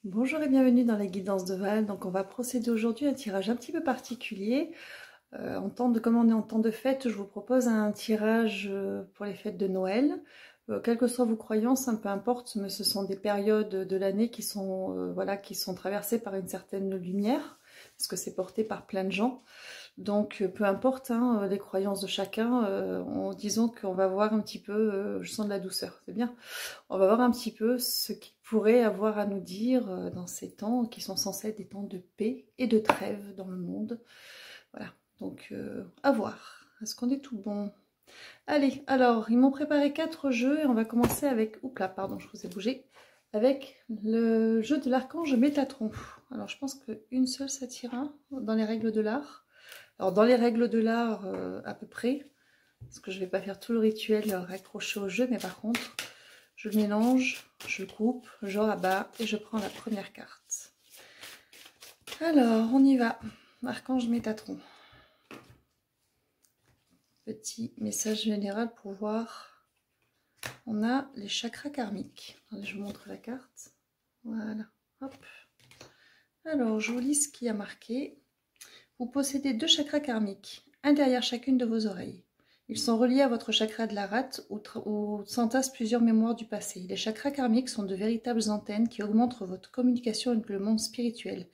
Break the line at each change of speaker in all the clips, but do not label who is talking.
Bonjour et bienvenue dans la guidance de Val. Donc on va procéder aujourd'hui à un tirage un petit peu particulier. Comme on est en temps de fête, je vous propose un tirage pour les fêtes de Noël. Quelles que soient vos croyances, peu importe, mais ce sont des périodes de l'année qui sont qui sont traversées par une certaine lumière, parce que c'est porté par plein de gens. Donc peu importe les croyances de chacun, disons qu'on va voir un petit peu, je sens de la douceur, c'est bien. On va voir un petit peu ce qu'il pourrait avoir à nous dire dans ces temps qui sont censés être des temps de paix et de trêve dans le monde. Voilà, donc à voir. Est-ce qu'on est tout bon? Allez, alors, ils m'ont préparé 4 jeux et on va commencer avec... Oups là, pardon, je vous ai bougé. Avec le jeu de l'archange Métatron. Alors, je pense qu'une seule, ça tira dans les règles de l'art. Alors, dans les règles de l'art, à peu près, parce que je ne vais pas faire tout le rituel raccroché au jeu, mais par contre, je mélange, je coupe, je rabats et je prends la première carte. Alors, on y va. Archange Métatron. Petit message général pour voir. On a les chakras karmiques. Allez, je vous montre la carte. Voilà. Hop. Alors, je vous lis ce qui a marqué. Vous possédez 2 chakras karmiques, un derrière chacune de vos oreilles. Ils sont reliés à votre chakra de la rate où s'entassent plusieurs mémoires du passé. Les chakras karmiques sont de véritables antennes qui augmentent votre communication avec le monde spirituel.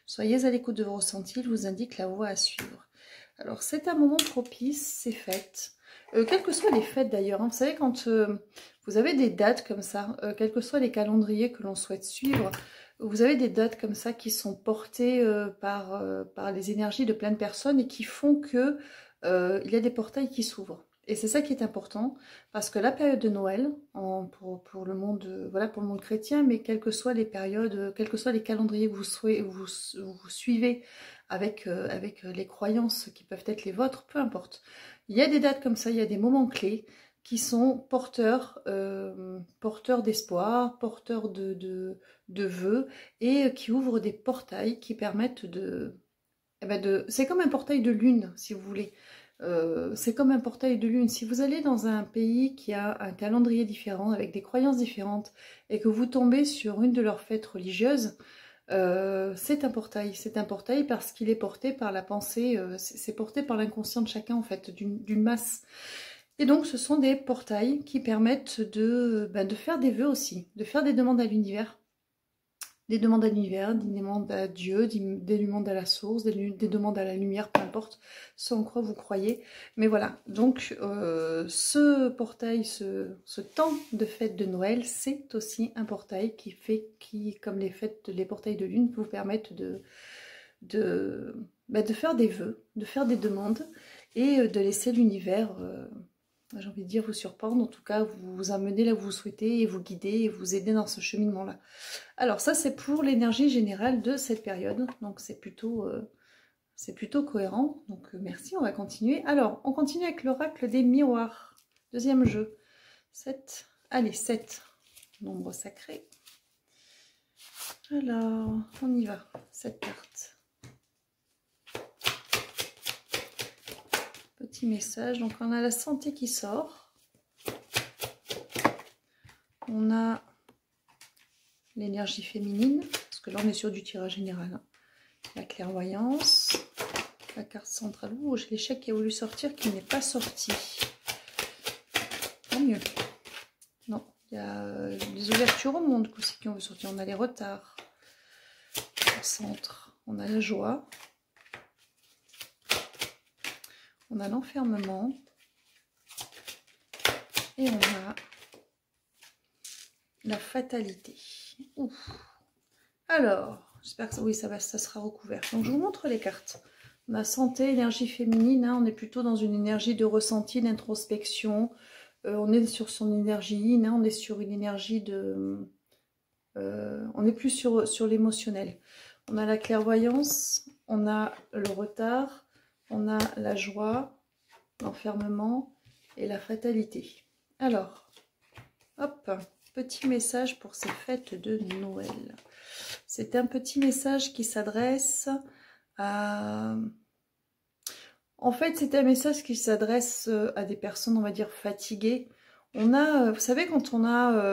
Soyez à l'écoute de vos ressentis, ils vous indiquent la voie à suivre. Alors, c'est un moment propice, c'est fête. Quelles que soient les fêtes d'ailleurs, vous savez, quand vous avez des dates comme ça, quels que soient les calendriers que l'on souhaite suivre, vous avez des dates comme ça qui sont portées par les énergies de plein de personnes et qui font que il y a des portails qui s'ouvrent. Et c'est ça qui est important, parce que la période de Noël, pour le monde, voilà, pour le monde chrétien, mais quelles que soient les périodes, quels que soient les calendriers que vous suivez avec les croyances qui peuvent être les vôtres, peu importe. Il y a des dates comme ça, il y a des moments clés qui sont porteurs d'espoir, porteurs de vœux, et qui ouvrent des portails qui permettent c'est comme un portail de lune, si vous voulez. C'est comme un portail de lune. Si vous allez dans un pays qui a un calendrier différent, avec des croyances différentes, et que vous tombez sur une de leurs fêtes religieuses, c'est un portail. C'est un portail parce qu'il est porté par la pensée, c'est porté par l'inconscient de chacun, en fait, d'une masse. Et donc, ce sont des portails qui permettent de faire des vœux aussi, de faire des demandes à l'univers. Des demandes à l'univers, des demandes à Dieu, des demandes à la source, des demandes à la lumière, peu importe ce en quoi vous croyez. Mais voilà, donc ce portail, ce temps de fête de Noël, c'est aussi un portail qui, comme les portails de lune, vous permettent de faire des vœux, de faire des demandes et de laisser l'univers... j'ai envie de dire vous surprendre, en tout cas vous amener là où vous souhaitez et vous guider et vous aider dans ce cheminement-là. Alors ça c'est pour l'énergie générale de cette période, donc c'est plutôt cohérent, donc merci, on va continuer. Alors on continue avec l'oracle des miroirs, deuxième jeu, 7, allez 7, nombre sacré. Alors on y va, 7 cartes. Petit message, donc on a la santé qui sort, on a l'énergie féminine, parce que là on est sur du tirage général, la clairvoyance, la carte centrale, ouh j'ai l'échec qui a voulu sortir qui n'est pas sorti, tant mieux, non, il y a des ouvertures au monde aussi qui ont sorti, on a les retards, au centre, on a la joie, on a l'enfermement, et on a la fatalité. Ouf. Alors, j'espère que oui, ça sera recouvert. Donc, je vous montre les cartes. On a santé, énergie féminine. On est plutôt dans une énergie de ressenti, d'introspection. On est sur son énergie yin. On est sur une énergie de... on est plus sur l'émotionnel. On a la clairvoyance. On a le retard. On a la joie, l'enfermement et la fatalité. Alors, hop, petit message pour ces fêtes de Noël. C'est un petit message qui s'adresse à... En fait, c'est un message qui s'adresse à des personnes, on va dire, fatiguées. On a, vous savez, quand on a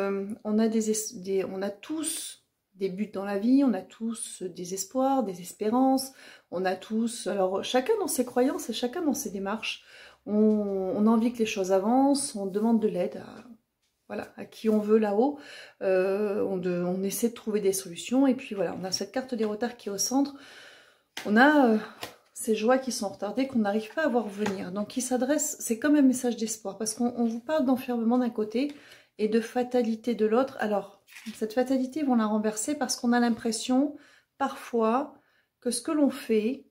tous des buts dans la vie, on a tous des espoirs, des espérances, on a tous, alors chacun dans ses croyances et chacun dans ses démarches, on a envie que les choses avancent, on demande de l'aide à, voilà, à qui on veut là-haut, on essaie de trouver des solutions, et puis voilà, on a cette carte des retards qui est au centre, on a ces joies qui sont retardées, qu'on n'arrive pas à voir venir, donc qui s'adresse, c'est comme un message d'espoir, parce qu'on vous parle d'enfermement d'un côté, et de fatalité de l'autre. Alors, cette fatalité, ils vont la renverser, parce qu'on a l'impression, parfois, que ce que l'on fait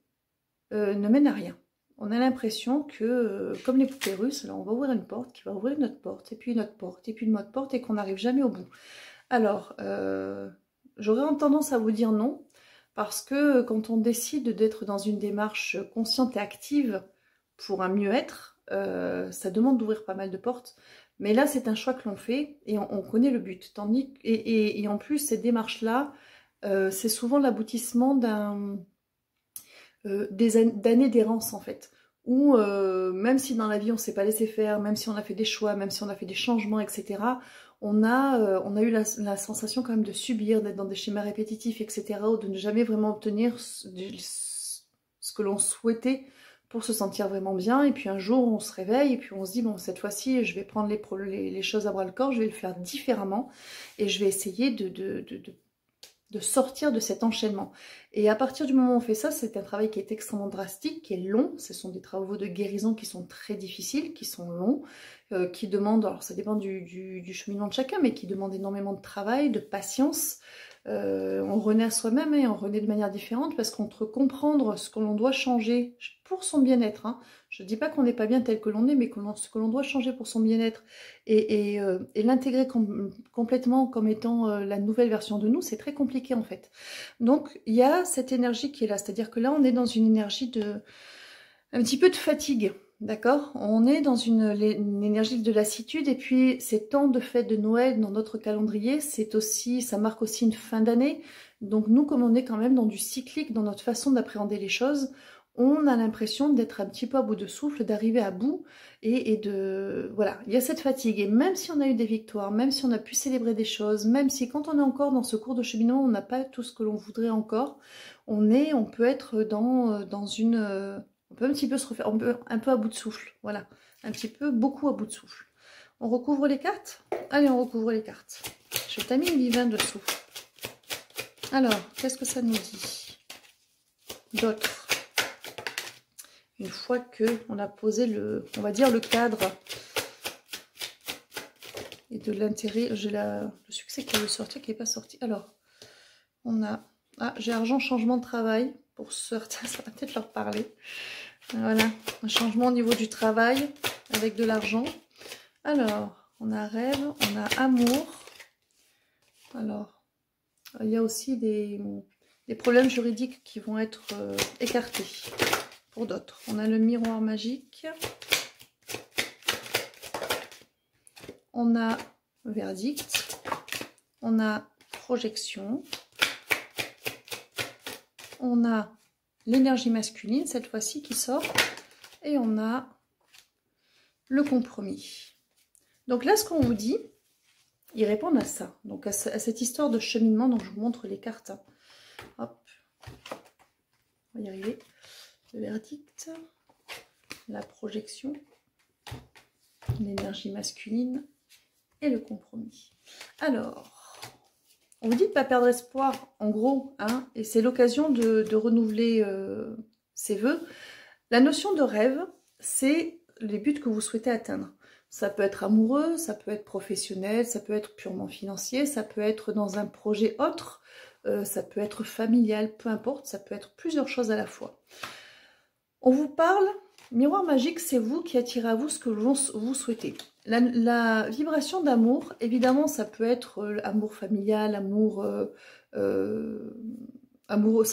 ne mène à rien. On a l'impression que, comme les poupées russes, alors on va ouvrir une porte, qui va ouvrir une autre porte, et puis une autre porte, et puis une autre porte, et qu'on n'arrive jamais au bout. Alors, j'aurais tendance à vous dire non, parce que quand on décide d'être dans une démarche consciente et active pour un mieux-être, ça demande d'ouvrir pas mal de portes. Mais là, c'est un choix que l'on fait, et on connaît le but. Tandis et en plus, cette démarche-là, c'est souvent l'aboutissement d'années d'errance en fait, où même si dans la vie on s'est pas laissé faire, même si on a fait des choix, même si on a fait des changements, etc., on a eu la sensation quand même de subir, d'être dans des schémas répétitifs, etc., ou de ne jamais vraiment obtenir ce que l'on souhaitait pour se sentir vraiment bien. Et puis un jour on se réveille et puis on se dit, bon, cette fois-ci je vais prendre les choses à bras le corps, je vais le faire différemment et je vais essayer de sortir de cet enchaînement. Et à partir du moment où on fait ça, c'est un travail qui est extrêmement drastique, qui est long. Ce sont des travaux de guérison qui sont très difficiles, qui sont longs, qui demandent, alors ça dépend du cheminement de chacun, mais qui demandent énormément de travail, de patience. On renaît à soi-même et on renaît de manière différente, parce qu'entre comprendre ce que l'on doit changer pour son bien-être, hein, je ne dis pas qu'on n'est pas bien tel que l'on est, mais ce que l'on doit changer pour son bien-être et l'intégrer complètement comme étant la nouvelle version de nous, c'est très compliqué en fait. Donc il y a cette énergie qui est là, c'est-à-dire que là on est dans une énergie un petit peu de fatigue. D'accord, on est dans une énergie de lassitude, et puis ces temps de fête de Noël dans notre calendrier, ça marque aussi une fin d'année. Donc nous, comme on est quand même dans du cyclique, dans notre façon d'appréhender les choses, on a l'impression d'être un petit peu à bout de souffle, d'arriver à bout, voilà, il y a cette fatigue. Et même si on a eu des victoires, même si on a pu célébrer des choses, même si quand on est encore dans ce cours de cheminement, on n'a pas tout ce que l'on voudrait encore, on peut être dans une... on peut un petit peu se refaire, un peu à bout de souffle, voilà, un petit peu, beaucoup à bout de souffle. On recouvre les cartes? Allez, on recouvre les cartes. Je t'ai mis une divin dessous. Alors, qu'est-ce que ça nous dit d'autre? Une fois que on a posé on va dire le cadre et de l'intérêt, j'ai le succès qui veut sortir, qui n'est pas sorti. Alors, on a, j'ai argent, changement de travail. Pour certains, ça va peut-être leur parler. Voilà, un changement au niveau du travail avec de l'argent. Alors, on a rêve, on a amour. Alors, il y a aussi des problèmes juridiques qui vont être écartés pour d'autres. On a le miroir magique. On a verdict. On a projection. On a l'énergie masculine, cette fois-ci, qui sort. Et on a le compromis. Donc là, ce qu'on vous dit, ils répondent à ça. Donc à cette histoire de cheminement. Donc je vous montre les cartes. Hop. On va y arriver. Le verdict. La projection. L'énergie masculine. Et le compromis. Alors... on vous dit de ne pas perdre espoir, en gros, hein, et c'est l'occasion de renouveler ses vœux. La notion de rêve, c'est les buts que vous souhaitez atteindre. Ça peut être amoureux, ça peut être professionnel, ça peut être purement financier, ça peut être dans un projet autre, ça peut être familial, peu importe, ça peut être plusieurs choses à la fois. On vous parle, miroir magique, c'est vous qui attirez à vous ce que vous souhaitez. La vibration d'amour, évidemment, ça peut être amour familial, amour, amoureux,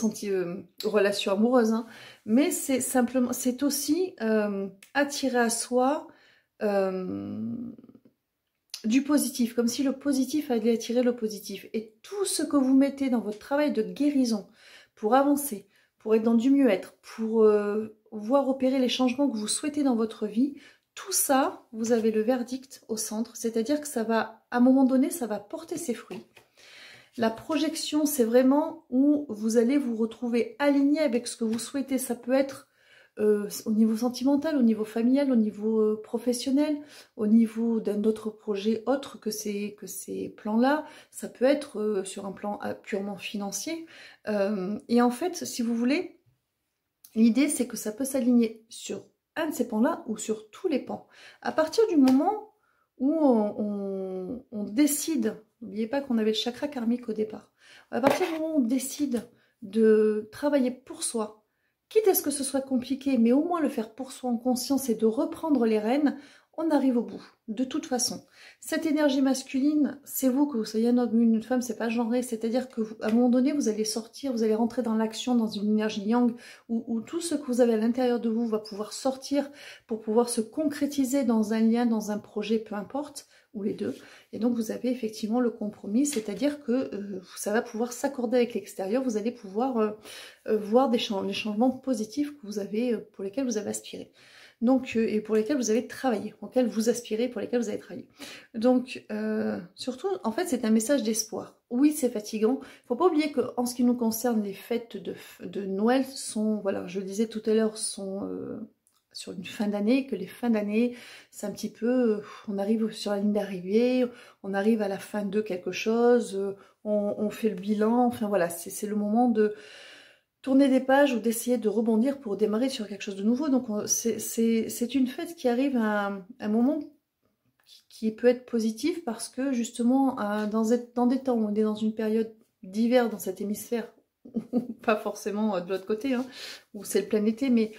relation amoureuse, hein, mais c'est simplement, c'est aussi attirer à soi du positif, comme si le positif allait attirer le positif. Et tout ce que vous mettez dans votre travail de guérison pour avancer, pour être dans du mieux-être, pour voir opérer les changements que vous souhaitez dans votre vie, tout ça, vous avez le verdict au centre, c'est-à-dire que ça va, à un moment donné, ça va porter ses fruits. La projection, c'est vraiment où vous allez vous retrouver aligné avec ce que vous souhaitez. Ça peut être au niveau sentimental, au niveau familial, au niveau professionnel, au niveau d'un autre projet autre que ces plans-là. Ça peut être sur un plan purement financier. Et en fait, si vous voulez, l'idée, c'est que ça peut s'aligner sur un de ces pans-là ou sur tous les pans. À partir du moment où on décide, n'oubliez pas qu'on avait le chakra karmique au départ, à partir du moment où on décide de travailler pour soi, quitte à ce que ce soit compliqué, mais au moins le faire pour soi en conscience et de reprendre les rênes, on arrive au bout, de toute façon. Cette énergie masculine, c'est vous, que vous soyez un homme ou une femme, c'est pas genré, c'est-à-dire qu'à un moment donné, vous allez sortir, vous allez rentrer dans l'action, dans une énergie yang, où tout ce que vous avez à l'intérieur de vous va pouvoir sortir pour pouvoir se concrétiser dans un lien, dans un projet, peu importe, ou les deux. Et donc vous avez effectivement le compromis, c'est-à-dire que ça va pouvoir s'accorder avec l'extérieur, vous allez pouvoir voir les changements positifs que vous avez, pour lesquels vous avez aspiré. Donc, et pour lesquels vous avez travaillé, auxquels vous aspirez, pour lesquels vous avez travaillé. Donc, surtout, en fait, c'est un message d'espoir. Oui, c'est fatigant. Il ne faut pas oublier qu'en ce qui nous concerne, les fêtes de Noël sont, voilà, je le disais tout à l'heure, sont sur une fin d'année, que les fins d'année, c'est un petit peu, on arrive sur la ligne d'arrivée, on arrive à la fin de quelque chose, on fait le bilan, enfin voilà, c'est le moment de tourner des pages ou d'essayer de rebondir pour démarrer sur quelque chose de nouveau. Donc c'est une fête qui arrive à un moment qui peut être positif parce que justement dans des temps où on est dans une période d'hiver dans cet hémisphère, pas forcément de l'autre côté, hein, où c'est le plein été, mais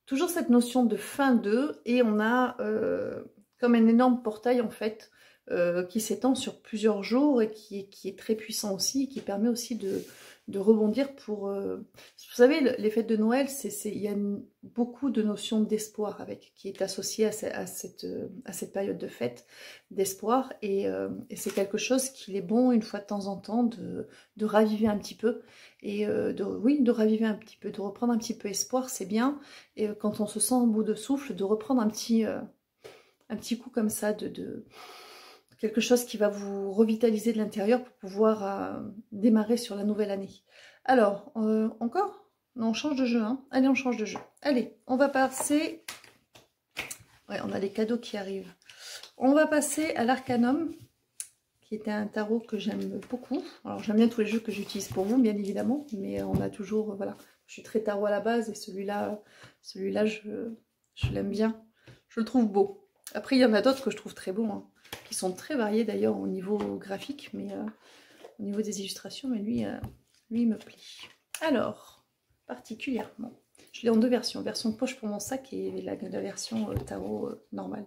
toujours cette notion de fin de, et on a comme un énorme portail en fait qui s'étend sur plusieurs jours et qui est très puissant aussi, et qui permet aussi de rebondir pour... Vous savez, les fêtes de Noël, il y a beaucoup de notions d'espoir avec, qui est associée à cette période de fête, d'espoir, et c'est quelque chose qu'il est bon, une fois de temps en temps, de raviver un petit peu, et de raviver un petit peu, de reprendre un petit peu espoir, c'est bien, et quand on se sent au bout de souffle, de reprendre un petit coup comme ça, quelque chose qui va vous revitaliser de l'intérieur pour pouvoir démarrer sur la nouvelle année. Alors, encore? Non, on change de jeu, hein. Allez, on change de jeu. Allez, on va passer... Ouais, on a les cadeaux qui arrivent. On va passer à l'Arcanum, qui était un tarot que j'aime beaucoup. Alors, j'aime bien tous les jeux que j'utilise pour vous, bien évidemment, mais on a toujours... voilà, je suis très tarot à la base, et celui-là, je l'aime bien. Je le trouve beau. Après, il y en a d'autres que je trouve très beaux, hein, qui sont très variés d'ailleurs au niveau graphique, mais au niveau des illustrations, mais lui il me plaît. Alors, particulièrement, je l'ai en deux versions, version poche pour mon sac et la version tarot normale.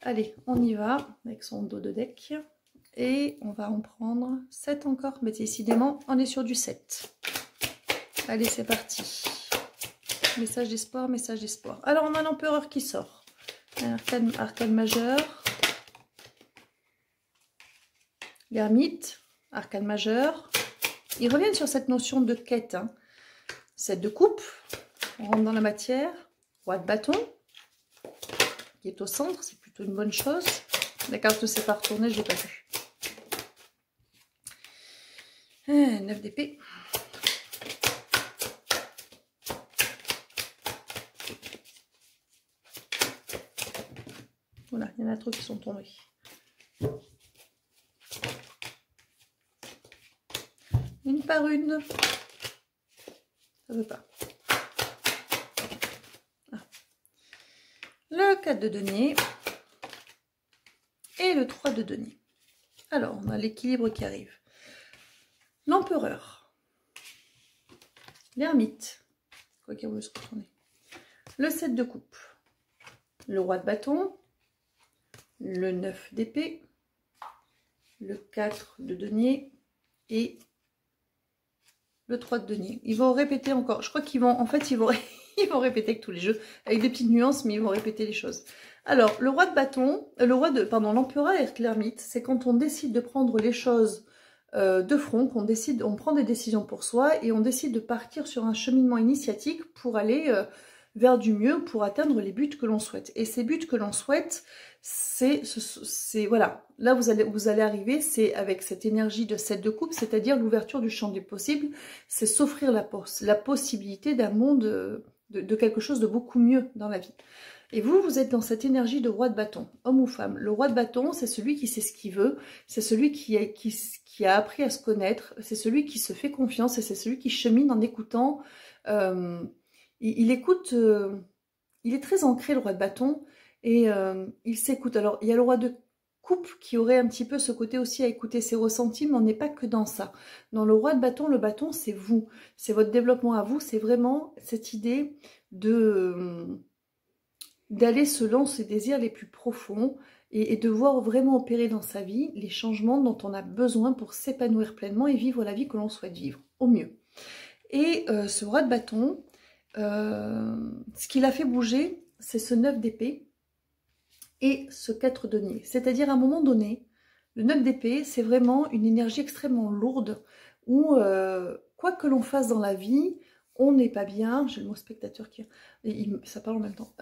Allez, on y va avec son dos de deck, et on va en prendre 7 encore, mais décidément, on est sur du 7. Allez, c'est parti. Message d'espoir, message d'espoir. Alors, on a l'empereur qui sort. Arcane majeur, l'ermite, arcane majeur. Ils reviennent sur cette notion de quête, hein. 7 de coupe, on rentre dans la matière, roi de bâton, qui est au centre, c'est plutôt une bonne chose. La carte ne s'est pas retournée, je ne l'ai pas vue. 9 d'épée. Voilà, il y en a trop qui sont tombés. Une par une. Ça veut pas. Ah. Le 4 de denier. Et le 3 de denier. Alors, on a l'équilibre qui arrive. L'empereur. L'ermite. Quoi qu'il veut se retourner. Le 7 de coupe. Le roi de bâton. Le 9 d'épée, le 4 de denier et le 3 de denier. Ils vont répéter encore. Je crois qu'ils vont, en fait, ils vont répéter avec tous les jeux, avec des petites nuances, mais ils vont répéter les choses. Alors, le roi de bâton, l'empereur et l'ermite, c'est quand on décide de prendre les choses de front, on prend des décisions pour soi et on décide de partir sur un cheminement initiatique pour aller vers du mieux, pour atteindre les buts que l'on souhaite. Et ces buts que l'on souhaite, voilà, là vous allez arriver, c'est avec cette énergie de 7 de coupe, c'est-à-dire l'ouverture du champ des possibles, c'est s'offrir la possibilité d'un monde, de quelque chose de beaucoup mieux dans la vie. Et vous êtes dans cette énergie de roi de bâton, homme ou femme. Le roi de bâton, c'est celui qui sait ce qu'il veut, c'est celui qui a appris à se connaître, c'est celui qui se fait confiance et c'est celui qui chemine en écoutant. Il écoute, il est très ancré, le roi de bâton, et il s'écoute. Alors, il y a le roi de coupe qui aurait un petit peu ce côté aussi à écouter ses ressentis, mais on n'est pas que dans ça. Dans le roi de bâton, le bâton, c'est vous. C'est votre développement à vous, c'est vraiment cette idée d'aller selon ses désirs les plus profonds et de voir vraiment opérer dans sa vie les changements dont on a besoin pour s'épanouir pleinement et vivre la vie que l'on souhaite vivre, au mieux. Et ce roi de bâton, ce qui l'a fait bouger, c'est ce 9 d'épée et ce 4 de denier. C'est-à-dire, à un moment donné, le 9 d'épée, c'est vraiment une énergie extrêmement lourde où, quoi que l'on fasse dans la vie, on n'est pas bien. J'ai le mot spectateur qui... ça parle en même temps.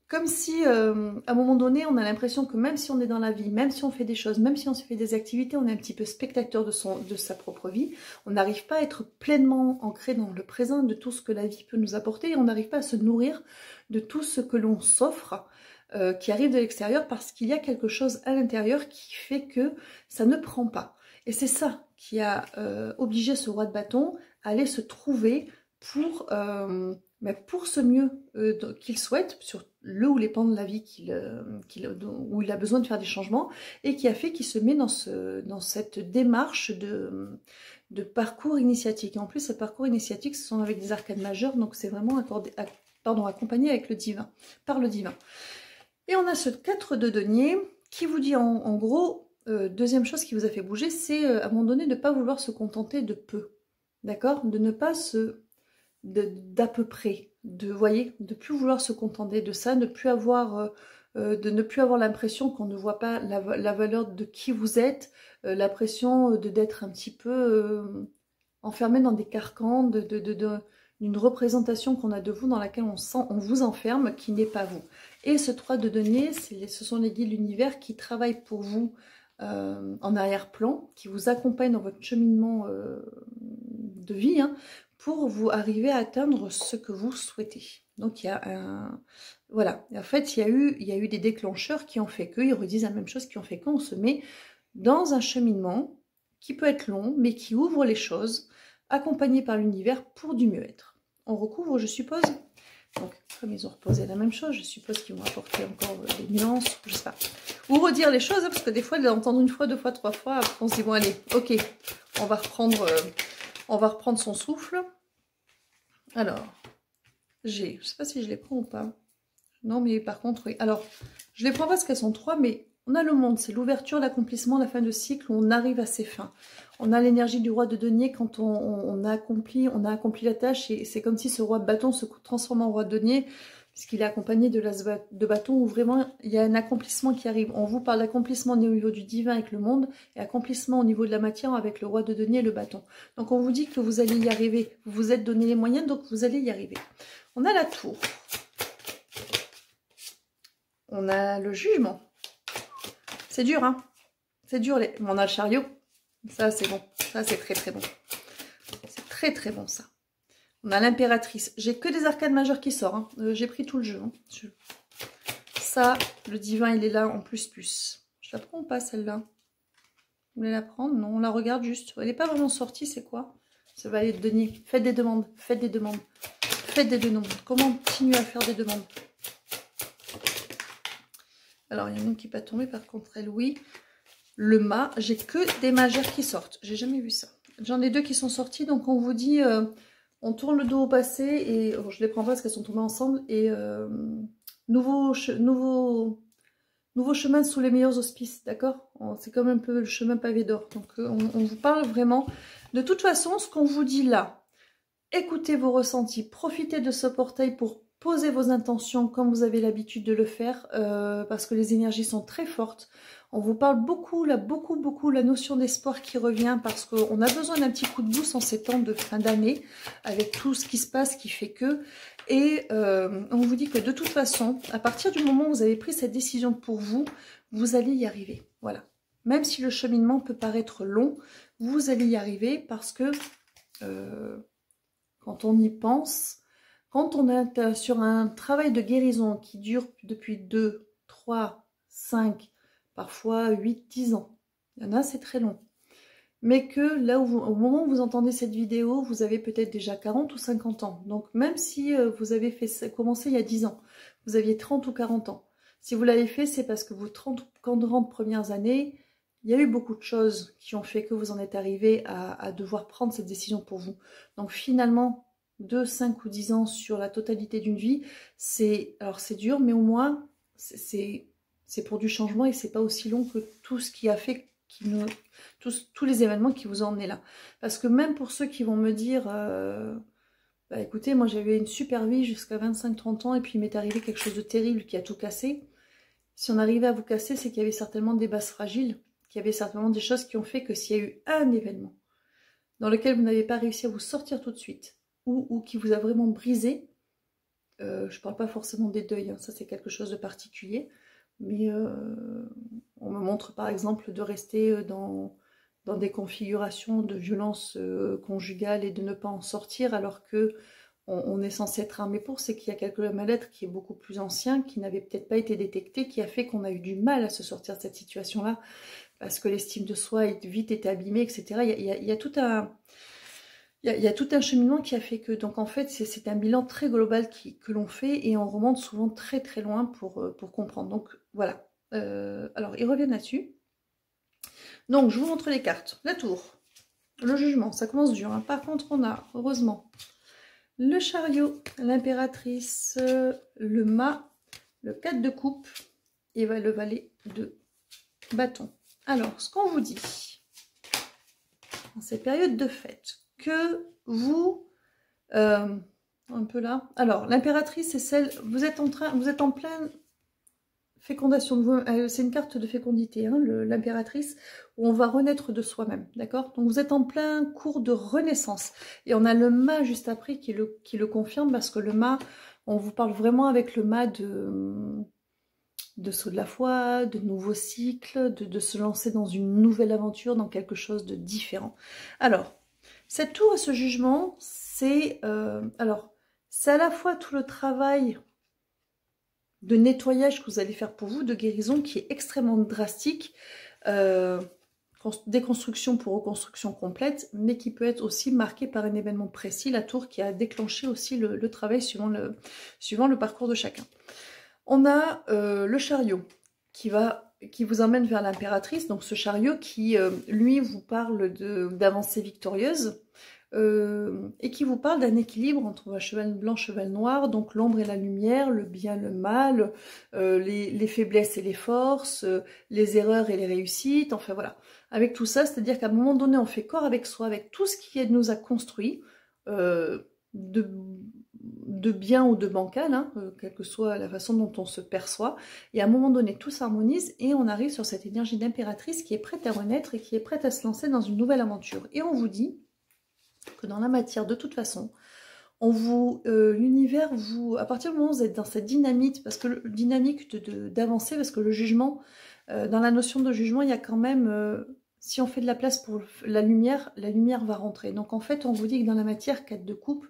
Comme si, à un moment donné, on a l'impression que même si on est dans la vie, même si on fait des choses, même si on se fait des activités, on est un petit peu spectateur de sa propre vie. On n'arrive pas à être pleinement ancré dans le présent de tout ce que la vie peut nous apporter et on n'arrive pas à se nourrir de tout ce que l'on s'offre qui arrive de l'extérieur parce qu'il y a quelque chose à l'intérieur qui fait que ça ne prend pas. Et c'est ça qui a obligé ce roi de bâton à aller se trouver pour ce mieux qu'il souhaite, sur le ou les pans de la vie où il a besoin de faire des changements, et qui a fait qu'il se met dans cette démarche de parcours initiatique. Et en plus, ce parcours initiatique, ce sont avec des arcades majeures, donc c'est vraiment accompagné avec le divin, par le divin. Et on a ce 4 de denier qui vous dit en gros, deuxième chose qui vous a fait bouger, c'est à un moment donné de ne pas vouloir se contenter de peu. D'accord? De ne pas d'à peu près, voyez, de plus vouloir se contenter de ça, de ne plus avoir l'impression qu'on ne voit pas la valeur de qui vous êtes, l'impression d'être un petit peu enfermé dans des carcans, d'une représentation qu'on a de vous dans laquelle on vous enferme, qui n'est pas vous. Et ce 3 de denier, ce sont les guides de l'univers qui travaillent pour vous en arrière-plan, qui vous accompagnent dans votre cheminement de vie, hein, pour vous arriver à atteindre ce que vous souhaitez. Donc il y a voilà, en fait il y a eu des déclencheurs qui ont fait que, ils redisent la même chose, qui ont fait qu'on se met dans un cheminement qui peut être long, mais qui ouvre les choses, accompagné par l'univers pour du mieux-être. On recouvre, je suppose. Donc, comme ils ont reposé la même chose, je suppose qu'ils vont apporter encore des nuances, je sais pas. Ou redire les choses, hein, parce que des fois, de l'entendre une fois, deux fois, trois fois, après on se dit, bon allez, ok, on va reprendre son souffle. Alors, je sais pas si je les prends ou pas. Non, mais par contre, oui. Alors, je les prends parce qu'elles sont 3, mais on a le monde, c'est l'ouverture, l'accomplissement, la fin de cycle, où on arrive à ses fins. On a l'énergie du roi de denier quand on a accompli la tâche, et c'est comme si ce roi de bâton se transforme en roi de denier, puisqu'il est accompagné de l'as de bâton, où vraiment il y a un accomplissement qui arrive. On vous parle d'accomplissement au niveau du divin avec le monde, et accomplissement au niveau de la matière avec le roi de denier et le bâton. Donc on vous dit que vous allez y arriver, vous vous êtes donné les moyens, donc vous allez y arriver. On a la tour. On a le jugement. C'est dur, hein. C'est dur. On a le chariot. Ça, c'est bon. Ça, c'est très, très bon. C'est très, très bon, ça. On a l'impératrice. J'ai que des arcades majeures qui sortent. Hein. J'ai pris tout le jeu. Hein. Ça, le divin, il est là en plus. Je la prends ou pas, celle-là? Vous voulez la prendre? Non, on la regarde juste. Elle n'est pas vraiment sortie, c'est quoi? Ça va aller de denier. Faites des demandes. Faites des demandes. Faites des demandes. Comment continuer à faire des demandes? Alors, il y en a une qui n'est pas tombée, par contre, elle, oui. Le mât, j'ai que des majeures qui sortent. J'ai jamais vu ça. J'en ai 2 qui sont sortis, donc on vous dit, on tourne le dos au passé, et bon, je les prends pas parce qu'elles sont tombées ensemble, et nouveau chemin sous les meilleurs auspices, d'accord? C'est comme un peu le chemin pavé d'or. Donc, on vous parle vraiment. De toute façon, ce qu'on vous dit là, écoutez vos ressentis, profitez de ce portail pour posez vos intentions comme vous avez l'habitude de le faire, parce que les énergies sont très fortes. On vous parle beaucoup, là, beaucoup, la notion d'espoir qui revient, parce qu'on a besoin d'un petit coup de boost en ces temps de fin d'année, avec tout ce qui se passe, qui fait que... Et on vous dit que de toute façon, à partir du moment où vous avez pris cette décision pour vous, vous allez y arriver. Voilà. Même si le cheminement peut paraître long, vous allez y arriver, parce que quand on y pense... Quand on est sur un travail de guérison qui dure depuis 2, 3, 5, parfois 8, 10 ans, il y en a, c'est très long. Mais que là, au moment où vous entendez cette vidéo, vous avez peut-être déjà 40 ou 50 ans. Donc même si vous avez commencé il y a 10 ans, vous aviez 30 ou 40 ans. Si vous l'avez fait, c'est parce que vos 30 ou 40 premières années, il y a eu beaucoup de choses qui ont fait que vous en êtes arrivé à devoir prendre cette décision pour vous. Donc finalement... 2, 5 ou 10 ans sur la totalité d'une vie, alors c'est dur, mais au moins c'est pour du changement et c'est pas aussi long que tout ce qui a fait tous les événements qui vous ont emmené là. Parce que même pour ceux qui vont me dire bah écoutez, moi j'avais une super vie jusqu'à 25-30 ans et puis il m'est arrivé quelque chose de terrible qui a tout cassé. Si on arrivait à vous casser, c'est qu'il y avait certainement des bases fragiles, qu'il y avait certainement des choses qui ont fait que s'il y a eu un événement dans lequel vous n'avez pas réussi à vous sortir tout de suite, ou qui vous a vraiment brisé, je ne parle pas forcément des deuils, hein, ça c'est quelque chose de particulier, mais on me montre par exemple de rester dans des configurations de violence conjugale et de ne pas en sortir alors que on est censé être armé pour, c'est qu'il y a quelque mal-être qui est beaucoup plus ancien, qui n'avait peut-être pas été détecté, qui a fait qu'on a eu du mal à se sortir de cette situation-là, parce que l'estime de soi est vite été abîmée, etc. Il y a tout un... Il y a tout un cheminement qui a fait que, donc en fait, c'est un bilan très global que l'on fait et on remonte souvent très très loin pour comprendre. Donc voilà. Alors, ils reviennent là-dessus. Donc, je vous montre les cartes. La tour, le jugement, ça commence dur. Hein. Par contre, on a, heureusement, le chariot, l'impératrice, le mât, le 4 de coupe et le valet de bâton. Alors, ce qu'on vous dit, en ces périodes de fête, que vous, un peu là, alors l'impératrice c'est celle, vous êtes en pleine fécondation de vous, c'est une carte de fécondité, hein, l'impératrice, où on va renaître de soi-même, d'accord? Donc vous êtes en plein cours de renaissance, et on a le mât juste après qui le confirme, parce que le mât, on vous parle vraiment avec le mât de saut de la foi, de nouveaux cycles, de se lancer dans une nouvelle aventure, dans quelque chose de différent. Alors, cette tour et ce jugement, c'est à la fois tout le travail de nettoyage que vous allez faire pour vous, de guérison qui est extrêmement drastique, déconstruction pour reconstruction complète, mais qui peut être aussi marqué par un événement précis, la tour qui a déclenché aussi le travail suivant le parcours de chacun. On a le chariot qui vous emmène vers l'impératrice, donc ce chariot qui, lui, vous parle d'avancée victorieuse et qui vous parle d'un équilibre entre un cheval blanc, cheval noir, donc l'ombre et la lumière, le bien, le mal, les faiblesses et les forces, les erreurs et les réussites, enfin voilà. Avec tout ça, c'est-à-dire qu'à un moment donné, on fait corps avec soi, avec tout ce qui nous a construit, de bien ou de bancal, hein, quelle que soit la façon dont on se perçoit, et à un moment donné tout s'harmonise et on arrive sur cette énergie d'impératrice qui est prête à renaître et qui est prête à se lancer dans une nouvelle aventure. Et on vous dit que dans la matière, de toute façon, l'univers à partir du moment où vous êtes dans cette dynamique, d'avancer, parce que le jugement, dans la notion de jugement, il y a quand même, si on fait de la place pour la lumière va rentrer. Donc en fait, on vous dit que dans la matière, 4 de coupe,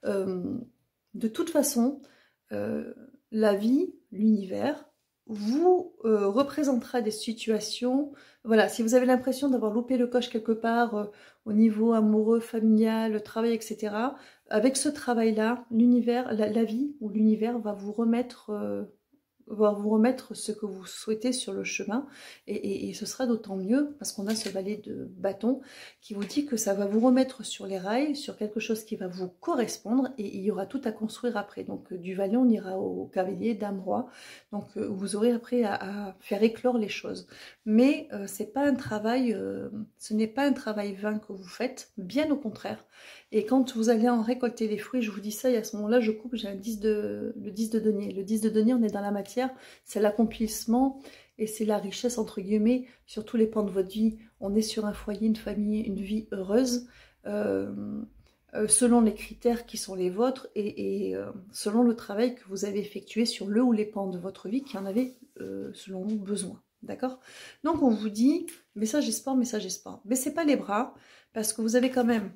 de toute façon, la vie, l'univers, vous représentera des situations, voilà, si vous avez l'impression d'avoir loupé le coche quelque part au niveau amoureux, familial, travail, etc., avec ce travail-là, l'univers, la vie ou l'univers va vous remettre vous remettre ce que vous souhaitez sur le chemin, et ce sera d'autant mieux parce qu'on a ce valet de bâton qui vous dit que ça va vous remettre sur les rails, sur quelque chose qui va vous correspondre, et il y aura tout à construire après. Donc du valet on ira au cavalier, dame, roi, donc vous aurez après à faire éclore les choses. Mais c'est pas un travail, ce n'est pas un travail vain que vous faites, bien au contraire. Et quand vous allez en récolter les fruits, je vous dis ça, et à ce moment-là, je coupe, j'ai le 10 de denier. Le 10 de denier, on est dans la matière, c'est l'accomplissement et c'est la richesse, entre guillemets, sur tous les pans de votre vie. On est sur un foyer, une famille, une vie heureuse, selon les critères qui sont les vôtres et selon le travail que vous avez effectué sur le ou les pans de votre vie qui en avaient, selon vous, besoin. D'accord? Donc, on vous dit, message espoir, message espoir. Baissez pas les bras, parce que vous avez quand même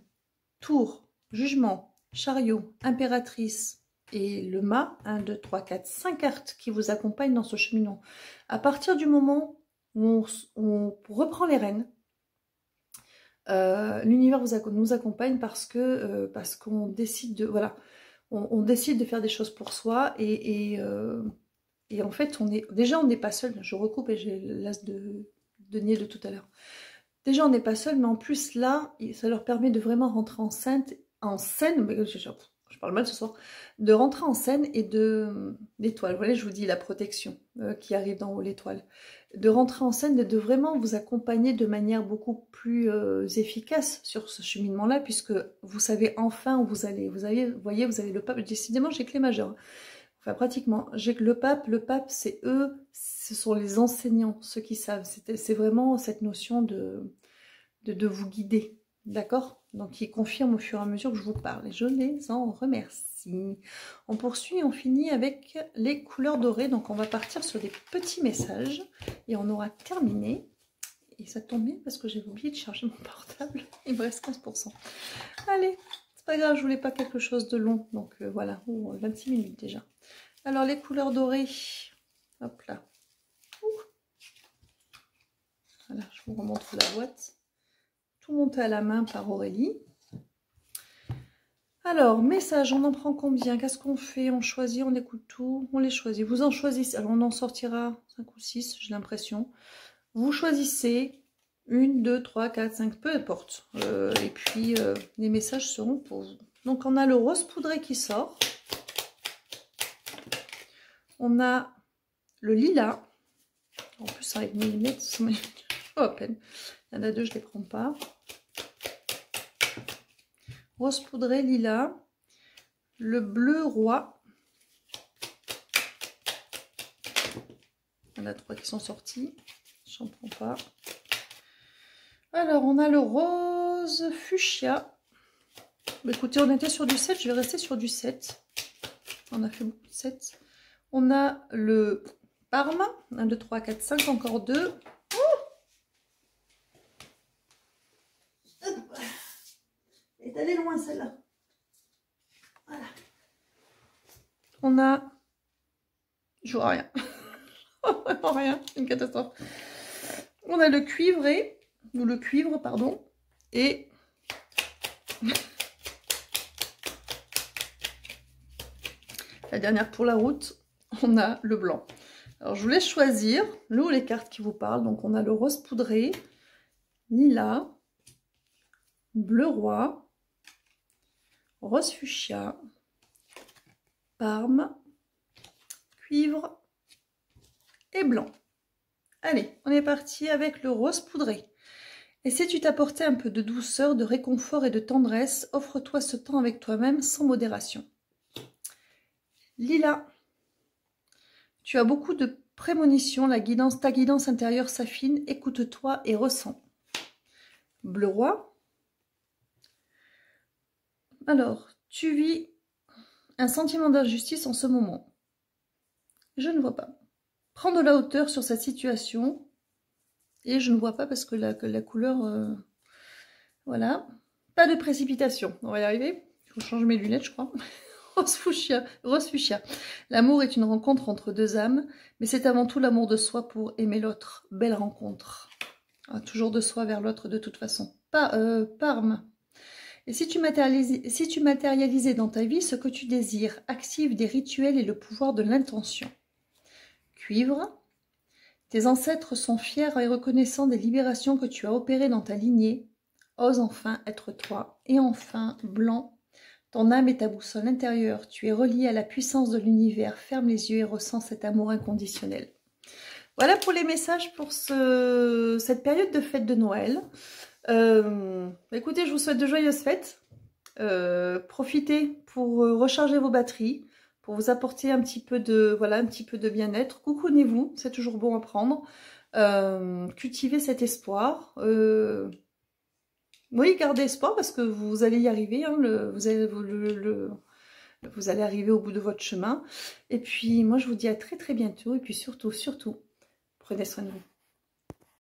Tour, Jugement, Chariot, Impératrice et le mât, 1, 2, 3, 4, 5 cartes qui vous accompagnent dans ce cheminement. À partir du moment où on reprend les rênes, l'univers nous accompagne parce qu'on décide de, voilà, on décide de faire des choses pour soi, et en fait, on n'est pas seul. Je recoupe et j'ai l'as de denier de tout à l'heure. Déjà, on n'est pas seul, mais en plus, là, ça leur permet de vraiment rentrer en scène, mais je parle mal ce soir, de rentrer en scène et l'étoile, voilà, je vous dis la protection qui arrive d'en haut, l'étoile, de rentrer en scène et de vraiment vous accompagner de manière beaucoup plus efficace sur ce cheminement-là, puisque vous savez enfin où vous allez. Vous voyez, vous avez le pape, décidément, j'ai clé majeure. Enfin, pratiquement. J'ai que le pape, c'est eux, ce sont les enseignants, ceux qui savent. C'est vraiment cette notion de vous guider, d'accord? Donc, ils confirment au fur et à mesure que je vous parle. Et je les en remercie. On poursuit, on finit avec les couleurs dorées. Donc, on va partir sur des petits messages et on aura terminé. Et ça tombe bien parce que j'ai oublié de charger mon portable. Il me reste 15%. Allez, c'est pas grave, je voulais pas quelque chose de long. Donc, voilà, 26 minutes déjà. Alors, les couleurs dorées. Hop là. Voilà, je vous remontre la boîte. Tout monté à la main par Aurélie. Alors, message, on en prend combien? Qu'est-ce qu'on fait? On choisit, on écoute tout, on les choisit. Vous en choisissez, alors on en sortira 5 ou 6, j'ai l'impression. Vous choisissez 1, 2, 3, 4, 5, peu importe. Et puis, les messages seront pour vous. Donc, on a le rose poudré qui sort. On a le lilas. En plus, avec mes lunettes, oh, à peine. Il y en a deux, je ne les prends pas. Rose poudré, lilas. Le bleu roi. Il y en a 3 qui sont sortis. J'en prends pas. Alors, on a le rose fuchsia. Bah, écoutez, on était sur du 7, je vais rester sur du 7. On a fait beaucoup de 7. On a le Parme. 1, 2, 3, 4, 5, encore 2. Elle est allée loin celle-là. Voilà. On a... Je vois rien. Vraiment rien. Une catastrophe. On a le cuivré. Ou le cuivre, pardon. Et... la dernière pour la route, on a le blanc. Alors, je vous laisse choisir le ou les cartes qui vous parlent. Donc, on a le rose poudré, lilas, bleu roi, rose fuchsia, parme, cuivre et blanc. Allez, on est parti avec le rose poudré. Et si tu t'apportais un peu de douceur, de réconfort et de tendresse, offre-toi ce temps avec toi-même sans modération. Lilas. Tu as beaucoup de prémonitions, ta guidance intérieure s'affine, écoute-toi et ressens. Bleu roi. Alors, tu vis un sentiment d'injustice en ce moment. Je ne vois pas. Prends de la hauteur sur cette situation. Et je ne vois pas parce que la couleur... voilà. Pas de précipitation. On va y arriver. Je change mes lunettes, je crois. Rose fuchsia. L'amour est une rencontre entre deux âmes, mais c'est avant tout l'amour de soi pour aimer l'autre. Belle rencontre. Ah, toujours de soi vers l'autre de toute façon. Parme. Et si tu matérialisais dans ta vie ce que tu désires, active des rituels et le pouvoir de l'intention. suivre. Tes ancêtres sont fiers et reconnaissants des libérations que tu as opérées dans ta lignée. Ose enfin être toi. Et enfin, blanc, ton âme est ta boussole intérieure. Tu es relié à la puissance de l'univers. Ferme les yeux et ressens cet amour inconditionnel. Voilà pour les messages pour cette période de fête de Noël. Écoutez, je vous souhaite de joyeuses fêtes. Profitez pour recharger vos batteries, pour vous apporter un petit peu de, voilà, un petit peu de bien-être. Coucounez-vous, c'est toujours bon à prendre. Cultivez cet espoir. Oui, gardez espoir parce que vous allez y arriver. Hein, vous allez arriver au bout de votre chemin. Et puis, moi, je vous dis à très très bientôt. Et puis surtout, surtout, prenez soin de vous.